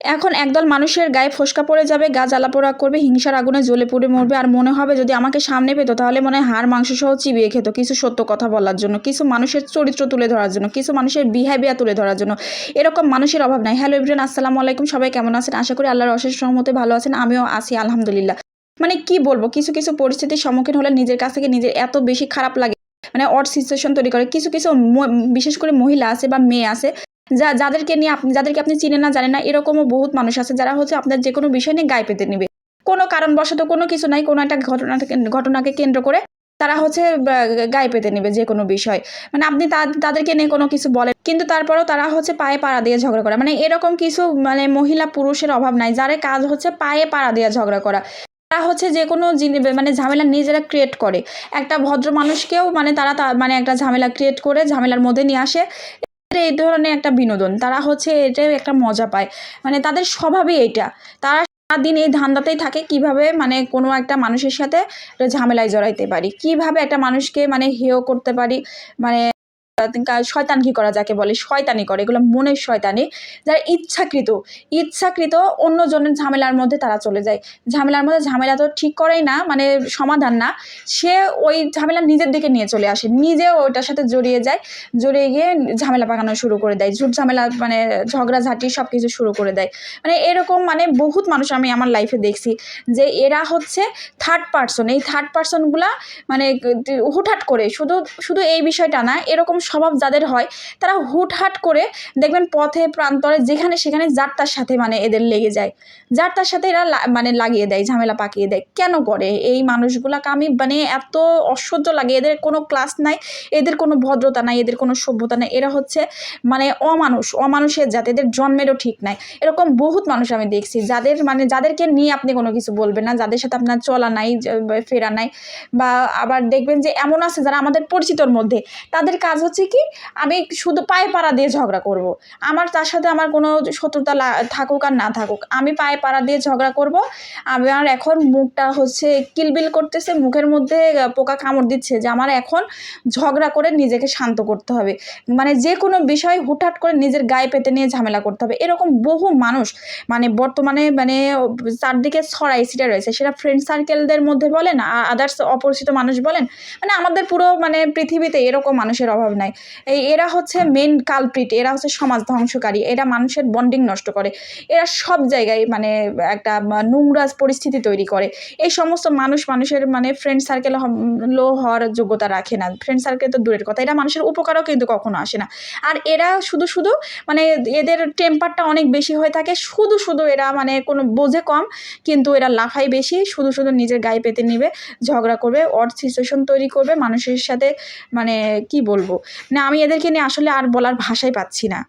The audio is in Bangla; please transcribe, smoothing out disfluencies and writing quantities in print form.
এখন একদল মানুষের গায়ে ফোস্কা পড়ে যাবে, গা জ্বালাপোড়া করবে, হিংসার আগুনে জ্বলে পুড়ে মরবে, আর মনে হবে যদি আমাকে সামনে পেতো তাহলে মনে হয় হাড় মাংস সহ চিবিয়ে খেত, কিছু সত্য কথা বলার জন্য, কিছু মানুষের চরিত্র তুলে ধরার জন্য, কিছু মানুষের বিহেভিয়ার তুলে ধরার জন্য। এরকম মানুষের অভাব নাই। হ্যালো এভরিওয়ান, আসসালামু আলাইকুম। সবাই কেমন আছেন? আশা করি আল্লাহর অশেষ রহমতে ভালো আছেন। আমিও আছি আলহামদুলিল্লাহ। মানে কি বলবো, কিছু কিছু পরিস্থিতির সম্মুখীন হলে নিজের কাছ থেকে নিজের এত বেশি খারাপ লাগে, মানে অড সিচুয়েশন তৈরি করে। কিছু কিছু বিশেষ করে মহিলা আছে বা মেয়ে আছে যাদেরকে নিয়ে যাদেরকে আপনি চিনেন না জানেন না, এরকমও বহুত মানুষ আছে যারা হচ্ছে আপনার যে কোনো বিষয় নিয়ে গায়ে পেতে নেবে। কোনো কারণবশত কোনো কিছু নাই, কোনো একটা ঘটনাকে কেন্দ্র করে তারা হচ্ছে গায়ে পেতে নেবে যে কোনো বিষয়। মানে আপনি তাদেরকে নিয়ে কোনো কিছু বলেন, কিন্তু তারপরেও তারা হচ্ছে পায়ে পাড়া দিয়ে ঝগড়া করা। মানে এরকম কিছু মানে মহিলা পুরুষের অভাব নাই, যার কাজ হচ্ছে পায়ে পাড়া দিয়ে ঝগড়া করা। তারা হচ্ছে যে কোনো মানে ঝামেলা নিজেরা ক্রিয়েট করে। একটা ভদ্র মানুষকেও মানে তারা মানে একটা ঝামেলা ক্রিয়েট করে ঝামেলার মধ্যে নিয়ে আসে। এই ধরনের একটা বিনোদন, তারা হচ্ছে এটাই একটা মজা পায়। মানে তাদের স্বভাবই এইটা। তারা সারাদিন এই ধান্দাতেই থাকে কিভাবে মানে কোনো একটা মানুষের সাথে ঝামেলায় জড়াইতে পারি, কিভাবে একটা মানুষকে মানে হেয় করতে পারি। মানে শয়তানি করা যাকে বলে, শয়তানি করে, এগুলো মনের শয়তানি। যারা ইচ্ছাকৃত অন্যজনের ঝামেলার মধ্যে তারা চলে যায়। ঝামেলার মধ্যে ঝামেলা তো ঠিক করেই না, মানে সমাধান না, সে ওই ঝামেলা নিজের দিকে নিয়ে চলে আসে, নিজেও ওইটার সাথে জড়িয়ে যায়, জড়িয়ে গিয়ে ঝামেলা পাকানো শুরু করে দেয়, ঝুট ঝামেলা মানে ঝগড়াঝাঁটি সব কিছু শুরু করে দেয়। মানে এরকম মানে বহুত মানুষ আমি আমার লাইফে দেখছি যে এরা হচ্ছে থার্ড পার্সন। এই থার্ড পার্সনগুলা মানে হুটহাট করে, শুধু শুধু এই বিষয়টা না, এরকম স্বভাব যাদের হয় তারা হুটহাট করে দেখবেন পথে প্রান্তরে যেখানে সেখানে যার তার সাথে মানে এদের লেগে যায়, যার তার সাথে এরা মানে লাগিয়ে দেয়, ঝামেলা পাকিয়ে দেয়। কেন করে এই মানুষগুলাকে আমি মানে এত অসহ্য লাগে। এদের কোনো ক্লাস নাই, এদের কোনো ভদ্রতা নাই, এদের কোনো সভ্যতা নাই। এরা হচ্ছে মানে অমানুষের জাত, এদের জন্মেরও ঠিক নাই। এরকম বহুত মানুষ আমি দেখছি যাদের মানে যাদেরকে নিয়ে আপনি কোনো কিছু বলবেন না, যাদের সাথে আপনার চলা নাই, ফেরা নাই। বা আবার দেখবেন যে এমন আছে যারা আমাদের পরিচিতর মধ্যে, তাদের কাজ হচ্ছে কি, আমি শুধু পায়ে পাড়া দিয়ে ঝগড়া করব। আমার তার সাথে আমার কোনো শত্রুতা থাকুক আর না থাকুক, আমি পায়ে পাড়া দিয়ে ঝগড়া করব। আমার এখন মুখটা হচ্ছে কিলবিল করতেছে, মুখের মধ্যে পোকা কামড় দিচ্ছে, যে আমার এখন ঝগড়া করে নিজেকে শান্ত করতে হবে। মানে যে কোনো বিষয় হুটহাট করে নিজের গায়ে পেতে নিয়ে ঝামেলা করতে হবে। এরকম বহু মানুষ মানে বর্তমানে মানে চারদিকে ছড়াই ছিটে রয়েছে, সেটা ফ্রেন্ড সার্কেলদের মধ্যে বলেন, আদার্স অপরিচিত মানুষ বলেন, মানে আমাদের পুরো মানে পৃথিবীতে এরকম মানুষের অভাব নাই। এরা হচ্ছে মেন কালপ্রিট, এরা হচ্ছে সমাজ ধ্বংসকারী, এরা মানুষের বন্ডিং নষ্ট করে, এরা সব জায়গায় মানে একটা নোংরা পরিস্থিতি তৈরি করে। এই সমস্ত মানুষের মানে ফ্রেন্ড সার্কেল লো হওয়ার যোগ্যতা রাখে না। ফ্রেন্ড সার্কেল তো দূরের কথা, এরা মানুষের উপকারও কিন্তু কখনো আসে না। আর এরা শুধু শুধু মানে এদের টেম্পারটা অনেক বেশি হয়ে থাকে, শুধু শুধু এরা মানে কোনো বোঝে কম, কিন্তু এরা লাফাই বেশি, শুধু শুধু নিজের গায়ে পেতে নিবে, ঝগড়া করবে, অড সিচুয়েশন তৈরি করবে মানুষের সাথে। মানে কি বলবো, না আমি এদেরকে নিয়ে আসলে আর বলার ভাষাই পাচ্ছি না।